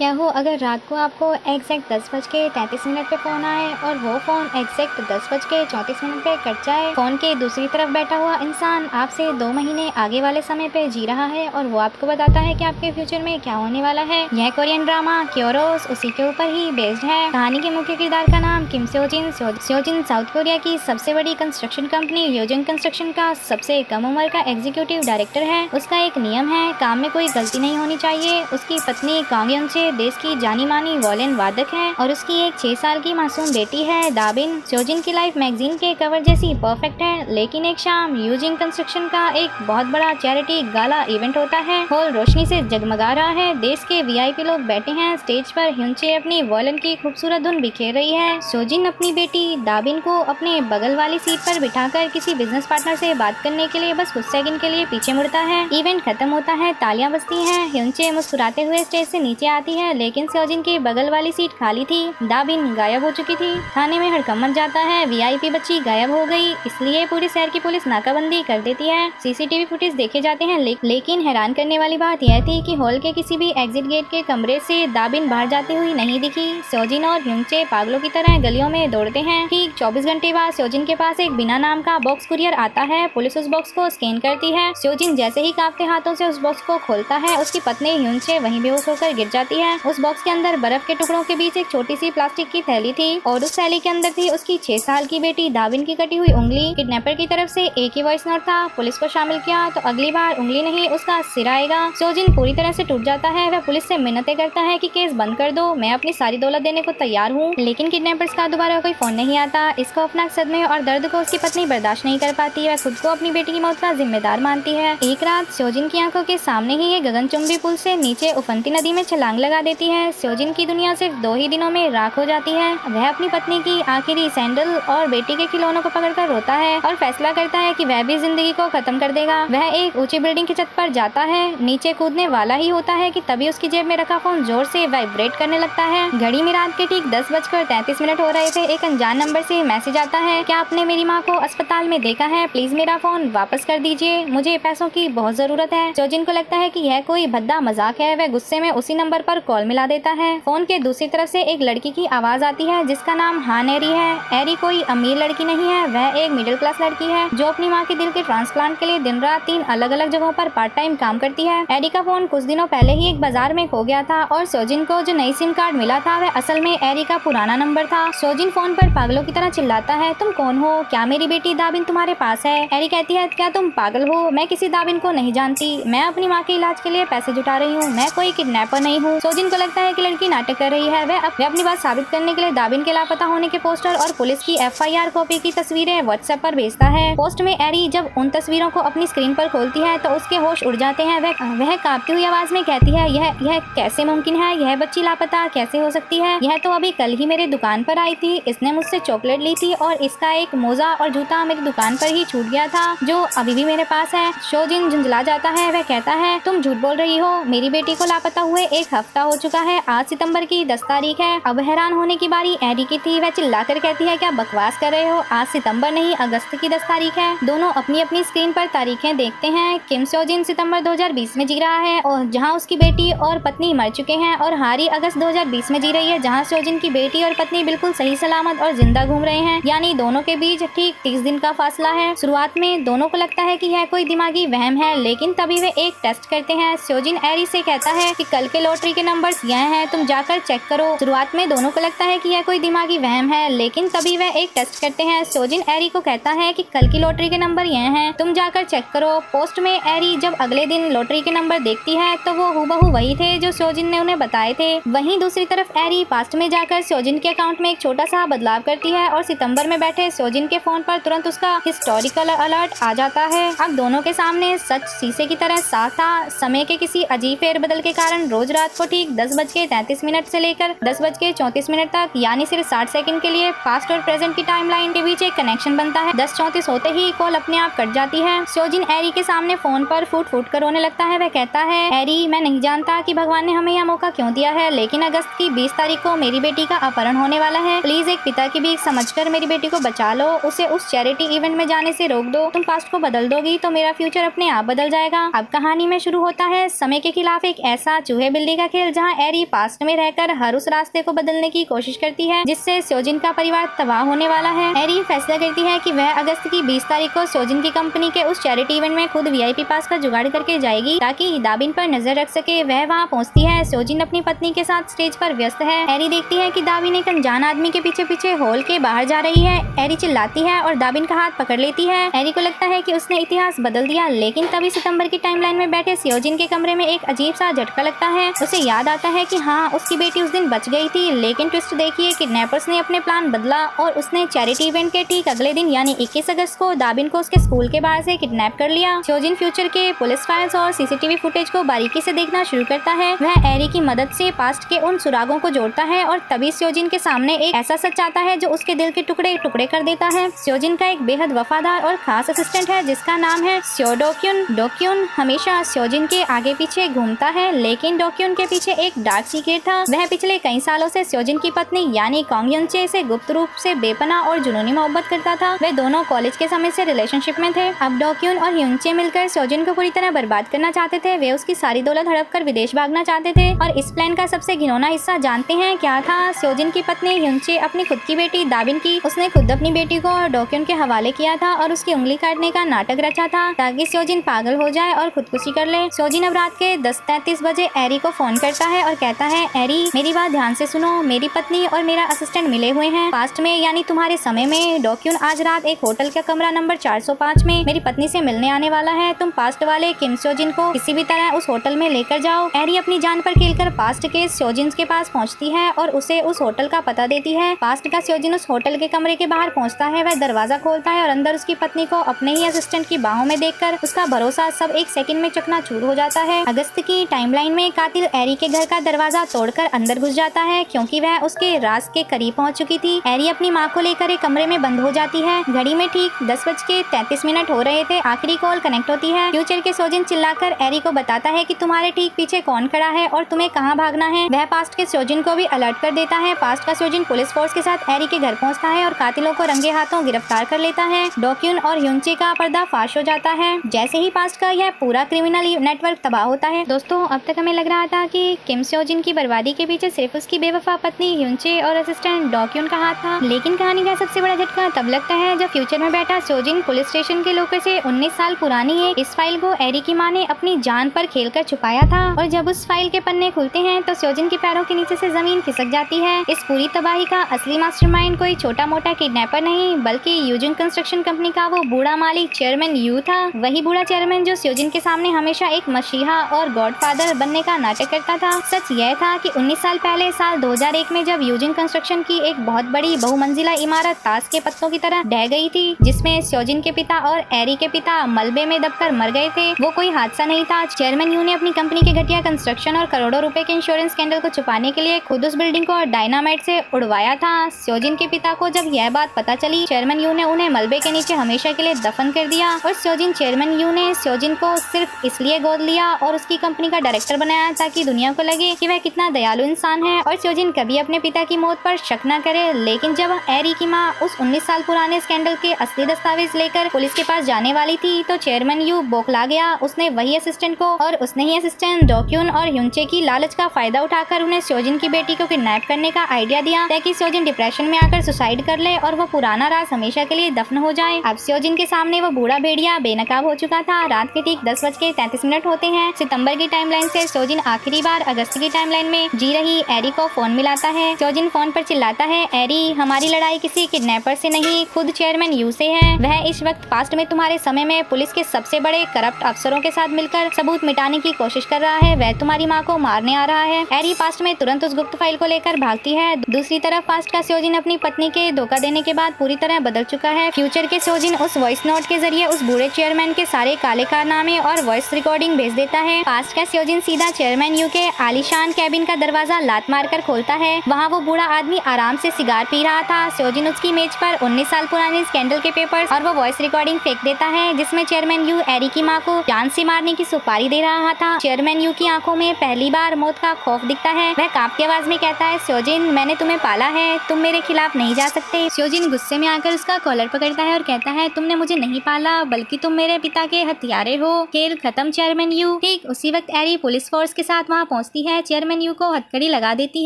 क्या हो अगर रात को आपको एग्जैक्ट 10:33 पे फ़ोन आए और वो फ़ोन एग्जैक्ट 10:34 पे कट जाए। फ़ोन के दूसरी तरफ बैठा हुआ इंसान आपसे 2 महीने आगे वाले समय पे जी रहा है और वो आपको बताता है कि आपके फ्यूचर में क्या होने वाला है। यह कोरियन ड्रामा क्योरोस उसी के ऊपर ही बेस्ड है। कहानी के मुख्य किरदार का नाम किम सेओजिन। सेओजिन साउथ कोरिया की सबसे बड़ी कंस्ट्रक्शन कंपनी योजन कंस्ट्रक्शन का सबसे कम उम्र का एग्जीक्यूटिव डायरेक्टर है। उसका एक नियम है, काम में कोई गलती नहीं होनी चाहिए। उसकी पत्नी कांगयोन से देश की जानी मानी वॉयलिन वादक है और उसकी एक 6 साल की मासूम बेटी है दाबिन। सोजिन की लाइफ मैगजीन के कवर जैसी परफेक्ट है, लेकिन एक शाम यूजिंग कंस्ट्रक्शन का एक बहुत बड़ा चैरिटी गाला इवेंट होता है। हॉल रोशनी से जगमगा रहा है, देश के वीआईपी लोग बैठे हैं। स्टेज पर ह्युंचे अपनी वॉयलिन की खूबसूरत धुन बिखेर रही है। सोजिन अपनी बेटी दाबिन को अपने बगल वाली सीट पर बिठाकर किसी बिजनेस पार्टनर से बात करने के लिए बस कुछ सेकंड के लिए पीछे मुड़ता है। इवेंट खत्म होता है, तालियां बजती हैं। ह्युंचे मुस्कुराते हुए स्टेज से नीचे आती है, लेकिन सोजिन की बगल वाली सीट खाली थी। दाबिन गायब हो चुकी थी। थाने में हड़कंप मच जाता है, वीआईपी बच्ची गायब हो गई, इसलिए पूरे शहर की पुलिस नाकाबंदी कर देती है। सीसीटीवी फुटेज देखे जाते हैं, लेकिन हैरान करने वाली बात यह थी कि हॉल के किसी भी एग्जिट गेट के कमरे से दाबिन बाहर जाती हुई नहीं दिखी। सोजिन और ह्युंचे पागलों की तरह गलियों में दौड़ते हैं। ठीक 24 घंटे बाद सोजिन के पास एक बिना नाम का बॉक्स कुरियर आता है। पुलिस उस बॉक्स को स्कैन करती है। सोजिन जैसे ही कांपते हाथों से उस बॉक्स को खोलता है, उसकी पत्नी ह्युंचे वहीं बेहोश होकर गिर जाती है। उस बॉक्स के अंदर बर्फ के टुकड़ों के बीच एक छोटी सी प्लास्टिक की थैली थी और उस थैली के अंदर थी उसकी 6 साल की बेटी दाबिन की कटी हुई उंगली। किडनैपर की तरफ से एक ही वॉइस नोट था, पुलिस को शामिल किया तो अगली बार उंगली नहीं उसका सिर आएगा। सोजिन पूरी तरह से टूट जाता है। वह पुलिस से मिन्नतें करता है कि केस बंद कर दो, मैं अपनी सारी दौलत देने को तैयार हूँ, लेकिन किडनैपर्स का दोबारा कोई फोन नहीं आता। इस खौफनाक सदमे और दर्द को उसकी पत्नी बर्दाश्त नहीं कर पाती। वह खुद को अपनी बेटी की मौत का जिम्मेदार मानती है। एक रात सोजिन की आंखों के सामने ही ये गगनचुंबी पुल से नीचे उफनती नदी में छलांग लगा देती है। सोजिन की दुनिया सिर्फ 2 ही दिनों में राख हो जाती है। वह अपनी पत्नी की आखिरी सैंडल और बेटी के खिलौनों को पकड़कर रोता है और फैसला करता है कि वह भी जिंदगी को खत्म कर देगा। वह एक ऊंची बिल्डिंग की छत पर जाता है, नीचे कूदने वाला ही होता है कि तभी उसकी जेब में रखा फोन जोर से वाइब्रेट करने लगता है। घड़ी में रात के ठीक 10:33 हो रहे थे। एक अनजान नंबर से मैसेज आता है, क्या आपने मेरी माँ को अस्पताल में देखा है? प्लीज मेरा फोन वापस कर दीजिए, मुझे पैसों की बहुत जरूरत है। सोजिन को लगता है कि यह कोई भद्दा मजाक है। वह गुस्से में उसी नंबर पर कॉल मिला देता है। फोन के दूसरी तरफ से एक लड़की की आवाज आती है जिसका नाम हान एरी है। एरी कोई अमीर लड़की नहीं है, वह एक मिडिल क्लास लड़की है जो अपनी माँ के दिल के ट्रांसप्लांट के लिए दिन रात 3 अलग अलग जगहों पर पार्ट टाइम काम करती है। एरी का फोन कुछ दिनों पहले ही एक बाजार में खो गया था और सोजिन को जो नई सिम कार्ड मिला था वह असल में एरी का पुराना नंबर था। सोजिन फोन पर पागलों की तरह चिल्लाता है, तुम कौन हो? क्या मेरी बेटी दाबिन तुम्हारे पास है? एरी कहती है, क्या तुम पागल हो? मैं किसी दाबिन को नहीं जानती, मैं अपनी माँ के इलाज के लिए पैसे जुटा रही हूँ, मैं कोई किडनैपर नहीं हूँ। सोजिन को लगता है कि लड़की नाटक कर रही है। वह अपनी बात साबित करने के लिए दाबिन के लापता होने के पोस्टर और पुलिस की एफआईआर कॉपी की तस्वीरें व्हाट्सएप पर भेजता है। पोस्ट में एरी जब उन तस्वीरों को अपनी स्क्रीन पर खोलती है तो उसके होश उड़ जाते हैं। वह कांपती हुई आवाज में कहती है, यह कैसे मुमकिन है? यह बच्ची लापता कैसे हो सकती है? यह तो अभी कल ही मेरे दुकान पर आई थी, इसने मुझसे चॉकलेट ली थी और इसका एक मोजा और जूता मेरी दुकान पर ही छूट गया था जो अभी भी मेरे पास है। सोजिन झुंझला जाता है। वह कहता है, तुम झूठ बोल रही हो, मेरी बेटी को लापता हुए 1 हफ्ता हो चुका है, आज सितंबर की 10 तारीख है। अब हैरान होने की बारी एरी की थी। वह चिल्लाकर कहती है, क्या बकवास कर रहे हो? आज सितंबर नहीं अगस्त की 10 तारीख है। दोनों अपनी अपनी स्क्रीन पर तारीखें देखते हैं। किम सोजिन सितंबर 2020 में जी रहा है और जहां उसकी बेटी और पत्नी मर चुके हैं, और हारी अगस्त 2020 में जी रही है जहां सोजिन की बेटी और पत्नी बिल्कुल सही सलामत और जिंदा घूम रहे हैं। यानी दोनों के बीच ठीक 30 दिन का फासला है। शुरुआत में दोनों को लगता है कि यह कोई दिमागी वहम है, लेकिन तभी वे एक टेस्ट करते हैं। सोजिन एरी से कहता है कि कल के लॉटरी के नंबर्स यह हैं, तुम जाकर चेक करो। शुरुआत में दोनों को लगता है कि यह कोई दिमागी वहम है, लेकिन तभी वह एक टेस्ट करते हैं। सोजिन एरी को कहता है कि कल की लॉटरी के नंबर यह हैं, तुम जाकर चेक करो। पोस्ट में एरी जब अगले दिन लॉटरी के नंबर देखती है तो वो हूबहू वही थे जो सोजिन ने उन्हें बताए थे। वहीं दूसरी तरफ एरी पास्ट में जाकर सोजिन के अकाउंट में एक छोटा सा बदलाव करती है और सितंबर में बैठे सोजिन के फोन पर तुरंत उसका हिस्टोरिकल अलर्ट आ जाता है। अब दोनों के सामने सच शीशे की तरह साफ था। समय के किसी अजीब फेरबदल के कारण रोज रात को ठीक 10:33 से लेकर 10:34 तक, यानी सिर्फ 60 सेकंड के लिए पास्ट और प्रेजेंट की टाइमलाइन के बीच एक कनेक्शन बनता है। 10:34 होते ही कॉल अपने आप कट जाती है। सोजिन एरी के सामने फोन पर फूट फूट कर रोने लगता है। वह कहता है, एरी मैं नहीं जानता कि भगवान ने हमें यह मौका क्यों दिया है, लेकिन अगस्त की 20 तारीख को मेरी बेटी का अपहरण होने वाला है। प्लीज एक पिता की भीख समझकर मेरी बेटी को बचा लो, उसे उस चैरिटी इवेंट में जाने से रोक दो। तुम पास्ट को बदल दोगी तो मेरा फ्यूचर अपने आप बदल जाएगा। अब कहानी में शुरू होता है समय के खिलाफ एक ऐसा चूहे बिल्ली का खेल जाकर जहाँ एरी पास्ट में रहकर हर उस रास्ते को बदलने की कोशिश करती है जिससे सोजिन का परिवार तबाह होने वाला है। एरी फैसला करती है कि वह अगस्त की 20 तारीख को सोजिन की कंपनी के उस चैरिटी इवेंट में खुद VIP पास का जुगाड़ करके जाएगी ताकि दाबिन पर नजर रख सके। वह वहाँ पहुँचती है। सोजिन अपनी पत्नी के साथ स्टेज पर व्यस्त है। एरी देखती है कि दाबिन एक अनजान आदमी के पीछे पीछे हॉल के बाहर जा रही है। एरी चिल्लाती है और दाबिन का हाथ पकड़ लेती है। एरी को लगता है कि उसने इतिहास बदल दिया, लेकिन तभी सितंबर की टाइमलाइन में बैठे सोजिन के कमरे में एक अजीब सा झटका लगता है। उसे याद आता है कि हाँ, उसकी बेटी उस दिन बच गई थी, लेकिन ट्विस्ट देखिए, किडनैपर्स ने अपने प्लान बदला और उसने चैरिटी इवेंट के ठीक अगले दिन यानी 21 अगस्त को दाबिन को उसके स्कूल के बाहर से किडनैप कर लिया। सोजिन फ्यूचर के पुलिस फाइल्स और CCTV फुटेज को बारीकी से देखना शुरू करता है। वह एरी की मदद से पास्ट के उन सुरागों को जोड़ता है और तभी सोजिन के सामने एक ऐसा सच आता है जो उसके दिल के टुकड़े टुकड़े कर देता है। सोजिन का एक बेहद वफादार और खास असिस्टेंट है जिसका नाम है स्यो डोक्यून। डोक्यून हमेशा सोजिन के आगे पीछे घूमता है, लेकिन डोक्यून के पीछे एक डार्क सीक्रेट था। वह पिछले कई सालों से सोजिन की पत्नी यानी कोंग युनचे से गुप्त रूप से बेपनाह और जुनूनी मोहब्बत करता था। वे दोनों कॉलेज के समय से रिलेशनशिप में थे। अब डोक्यून और युनचे मिलकर सोजिन को पूरी तरह बर्बाद करना चाहते थे। वे उसकी सारी दौलत हड़प कर विदेश भागना चाहते थे और इस प्लान का सबसे घिनौना हिस्सा जानते हैं क्या था? सोजिन की पत्नी युनचे अपनी खुद की बेटी दाबिन की उसने खुद अपनी बेटी को डोक्यून के हवाले किया था और उसकी उंगली काटने का नाटक रचा था ताकि सोजिन पागल हो जाए और खुदकुशी कर ले। सोजिन अब रात के 10:33 बजे एरी को फोन करता है और कहता है, एरी मेरी बात ध्यान से सुनो, मेरी पत्नी और मेरा असिस्टेंट मिले हुए हैं पास्ट में यानी तुम्हारे समय में। डोक्यून आज रात एक होटल का कमरा नंबर 405 में मेरी पत्नी से मिलने आने वाला है। तुम पास्ट वाले किम सोजिन को किसी भी तरह उस होटल में लेकर जाओ। एरी अपनी जान पर खेलकर पास्ट के सोजिन के पास पहुंचती है और उसे उस होटल का पता देती है। पास्ट का सोजिन उस होटल के कमरे के बाहर पहुंचता है। वह दरवाजा खोलता है और अंदर उसकी पत्नी को अपने ही असिस्टेंट की बाहों में देखकर उसका भरोसा सब एक सेकंड में चकनाचूर हो जाता है। अगस्त की टाइमलाइन में कातिल एरी के घर का दरवाजा तोड़कर अंदर घुस जाता है क्योंकि वह उसके राज के करीब पहुंच चुकी थी। एरी अपनी माँ को लेकर एक कमरे में बंद हो जाती है। घड़ी में ठीक 10:33 हो रहे थे। आखिरी कॉल कनेक्ट होती है। फ्यूचर के सोजिन चिल्लाकर एरी को बताता है कि तुम्हारे ठीक पीछे कौन खड़ा है और तुम्हें कहाँ भागना है। वह पास्ट के सोजिन को भी अलर्ट कर देता है। पास्ट का सोजिन पुलिस फोर्स के साथ एरी के घर पहुंचता है और कातिलों को रंगे हाथों गिरफ्तार कर लेता है। डोक्यून और युनचे का पर्दा फाश हो जाता है। जैसे ही पास्ट का यह पूरा क्रिमिनल नेटवर्क तबाह होता है। दोस्तों, अब तक हमें लग रहा था कि किम सोजिन की बर्बादी के पीछे सिर्फ उसकी बेवफा पत्नी युनचे और असिस्टेंट डोक्यून का हाथ था, लेकिन कहानी का सबसे बड़ा झटका तब लगता है जब फ्यूचर में बैठा सोजिन पुलिस स्टेशन के लोकर से 19 साल पुरानी है इस फाइल को एरी की माँ ने अपनी जान पर खेलकर छुपाया था और जब उस फाइल के पन्ने खुलते हैं तो सोजिन के पैरों के नीचे से जमीन खिसक जाती है। इस पूरी तबाही का असली मास्टरमाइंड कोई छोटा मोटा किडनैपर नहीं बल्कि यूजिन कंस्ट्रक्शन कंपनी का वो बूढ़ा मालिक चेयरमैन यू था। वही बूढ़ा चेयरमैन जो सोजिन के सामने हमेशा एक मसीहा और गॉडफादर बनने का नाटक करता था। सच यह था कि 19 साल पहले साल 2001 में जब यूजिन कंस्ट्रक्शन की एक बहुत बड़ी बहुमंजिला इमारत ताश के पत्तों की तरह ढह गई थी जिसमें सोजिन के पिता और एरी के पिता मलबे में दबकर मर गए थे, वो कोई हादसा नहीं था। चेयरमैन यू ने अपनी कंपनी के घटिया कंस्ट्रक्शन और करोड़ों रुपए के इंश्योरेंस स्कैंडल को छुपाने के लिए खुद उस बिल्डिंग को डायनामाइट से उड़वाया था। सोजिन के पिता को जब यह बात पता चली, चेयरमैन यू ने उन्हें मलबे के नीचे हमेशा के लिए दफन कर दिया और चेयरमैन यू ने सोजिन को सिर्फ इसलिए गोद लिया और उसकी कंपनी का डायरेक्टर बनाया ताकि दुनिया को लगे कि वह कितना दयालु इंसान है और सोजिन कभी अपने पिता की मौत पर शक न करे। लेकिन जब एरी की माँ उस 19 साल पुराने स्कैंडल के असली दस्तावेज लेकर पुलिस के पास जाने वाली थी तो चेयरमैन यू बौखला गया। उसने वही असिस्टेंट को और उसने ही असिस्टेंट डोक्यून और युनचे की लालच का फायदा उठाकर उन्हें सोजिन की बेटी को किडनैप करने का आइडिया दिया ताकि सोजिन डिप्रेशन में आकर सुसाइड कर ले और वो पुराना राज हमेशा के लिए दफन हो जाए। अब सोजिन के सामने वो बूढ़ा भेड़िया बेनकाब हो चुका था। रात के ठीक 10:33 होते हैं। सितंबर की टाइमलाइन से सोजिन आखिरी बार अगस्त की टाइमलाइन में जी रही एरी को फोन मिलाता है। सोजिन फोन पर चिल्लाता है, एरी हमारी लड़ाई किसी किडनैपर से नहीं खुद चेयरमैन यू से है। वह इस वक्त पास्ट में तुम्हारे समय में पुलिस के सबसे बड़े करप्ट अफसरों के साथ मिलकर सबूत मिटाने की कोशिश कर रहा है। वह तुम्हारी माँ को मारने आ रहा है। एरी पास्ट में तुरंत उस गुप्त फाइल को लेकर भागती है। दूसरी तरफ पास्ट का सोजिन अपनी पत्नी के धोखा देने के बाद पूरी तरह बदल चुका है। फ्यूचर के सोजिन उस वॉइस नोट के जरिए उस बूढ़े चेयरमैन के सारे काले कारनामे और वॉइस रिकॉर्डिंग भेज देता है। पास्ट का सोजिन सीधा चेयरमैन यू के आलीशान कैबिन का दरवाजा लात मारकर खोलता है। वहाँ वो बूढ़ा आदमी आराम से सिगार पी रहा था। सोजिन उसकी मेज पर 19 साल पुराने स्कैंडल के पेपर्स और वो वॉइस रिकॉर्डिंग फेंक देता है जिसमें चेयरमैन यू एरी की माँ को जान से मारने की सुपारी दे रहा था। चेयरमैन यू की आंखों में पहली बार मौत का खौफ दिखता है। वह कांपती आवाज में कहता है, सोजिन मैंने तुम्हें पाला है, तुम मेरे खिलाफ नहीं जा सकते। सोजिन गुस्से में आकर उसका कॉलर पकड़ता है और कहता है, तुमने मुझे नहीं पाला बल्कि तुम मेरे पिता के हत्यारे हो। खेल खत्म चेयरमैन यू। ठीक उसी वक्त एरी पुलिस फोर्स के साथ वहाँ पहुंचती है, चेयरमैन यू को हथकड़ी लगा देती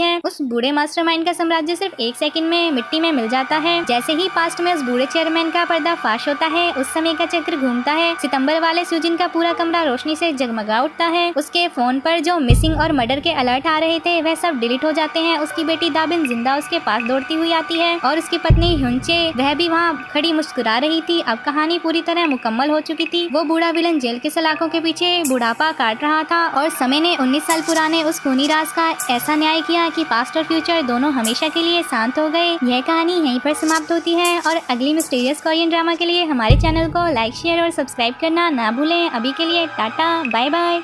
है। उस बूढ़े मास्टरमाइंड का साम्राज्य सिर्फ 1 सेकंड में मिट्टी में मिल जाता है। जैसे ही पास्ट में उस बूढ़े चेयरमैन का पर्दाफाश होता है, उस समय का चक्र घूमता है। सितंबर वाले सुजिन का पूरा कमरा रोशनी से जगमगा उठता है। उसके फोन पर जो मिसिंग और मर्डर के अलर्ट आ रहे थे वह सब डिलीट हो जाते हैं। उसकी बेटी दाबिन जिंदा उसके पास दौड़ती हुई आती है और उसकी पत्नी ह्युनचे वह भी वहाँ खड़ी मुस्कुरा रही थी। अब कहानी पूरी तरह मुकम्मल हो चुकी थी। वो बूढ़ा विलन जेल के सलाखों के पीछे बुढ़ापा काट रहा था और समय ने 19 साल पुराने उस खूनी राज का ऐसा न्याय किया कि पास्ट और फ्यूचर दोनों हमेशा के लिए शांत हो गए। यह कहानी यहीं पर समाप्त होती है और अगली मिस्टीरियस कोरियन ड्रामा के लिए हमारे चैनल को लाइक, शेयर और सब्सक्राइब करना ना भूलें। अभी के लिए टाटा, बाय बाय।